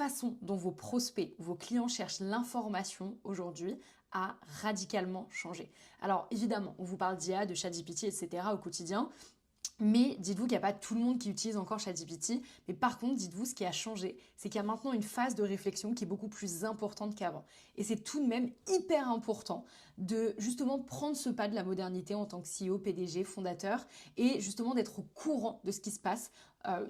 façon dont vos prospects, vos clients cherchent l'information aujourd'hui a radicalement changé. Alors évidemment, on vous parle d'IA, de ChatGPT, etc. au quotidien, mais dites-vous qu'il n'y a pas tout le monde qui utilise encore ChatGPT. Mais par contre, dites-vous ce qui a changé, c'est qu'il y a maintenant une phase de réflexion qui est beaucoup plus importante qu'avant. Et c'est tout de même hyper important de justement prendre ce pas de la modernité en tant que CEO, PDG, fondateur, et justement d'être au courant de ce qui se passe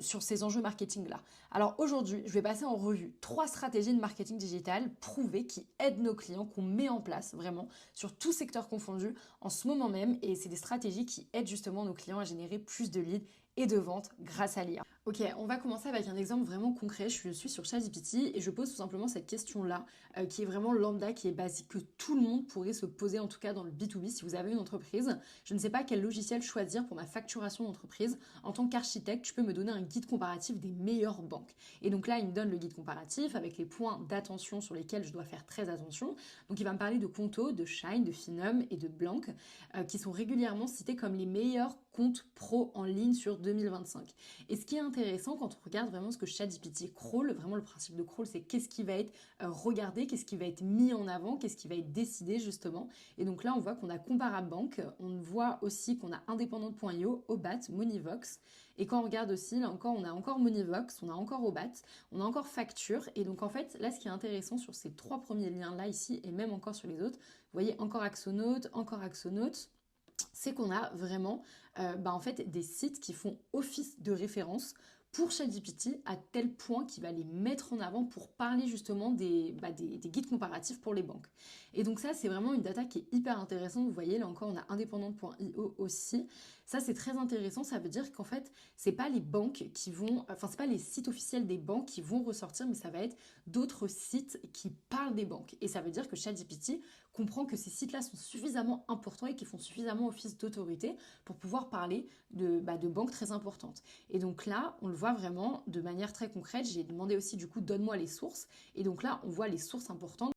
sur ces enjeux marketing-là. Alors aujourd'hui, je vais passer en revue 3 stratégies de marketing digital prouvées qui aident nos clients, qu'on met en place vraiment sur tout secteur confondu en ce moment même. Et c'est des stratégies qui aident justement nos clients à générer plus de leads et de ventes grâce à l'IA. Ok, on va commencer avec un exemple vraiment concret. Je suis sur ChatGPT et je pose tout simplement cette question-là, qui est vraiment lambda, qui est basique, que tout le monde pourrait se poser, en tout cas dans le B2B. Si vous avez une entreprise, je ne sais pas quel logiciel choisir pour ma facturation d'entreprise. En tant qu'architecte, je peux me donner un guide comparatif des meilleures banques. Et donc là, il me donne le guide comparatif avec les points d'attention sur lesquels je dois faire très attention. Donc il va me parler de Conto, de Shine, de Finum et de Blanc, qui sont régulièrement cités comme les meilleurs comptes pro en ligne sur 2025. Et ce qui est intéressant quand on regarde vraiment ce que ChatGPT crawl, vraiment le principe de crawl, c'est qu'est-ce qui va être regardé, qu'est-ce qui va être mis en avant, qu'est-ce qui va être décidé justement. Et donc là, on voit qu'on a Comparabank, on voit aussi qu'on a Independent.io, Obat, Moneyvox. Et quand on regarde aussi, là encore, on a encore Moneyvox, on a encore Obat, on a encore Facture. Et donc en fait, là, ce qui est intéressant sur ces 3 premiers liens-là ici, et même encore sur les autres, vous voyez encore Axonote, c'est qu'on a vraiment en fait, des sites qui font office de référence pour ChatGPT à tel point qu'il va les mettre en avant pour parler justement des guides comparatifs pour les banques. Et donc ça, c'est vraiment une data qui est hyper intéressante. Vous voyez, là encore, on a indépendante.io aussi. Ça, c'est très intéressant. Ça veut dire qu'en fait, c'est pas les banques qui vont, enfin, c'est pas les sites officiels des banques qui vont ressortir, mais ça va être d'autres sites qui parlent des banques. Et ça veut dire que ChatGPT comprend que ces sites-là sont suffisamment importants et qui font suffisamment office d'autorité pour pouvoir parler de banques très importantes. Et donc là, on le voit vraiment de manière très concrète. J'ai demandé aussi du coup, donne-moi les sources. Et donc là, on voit les sources importantes.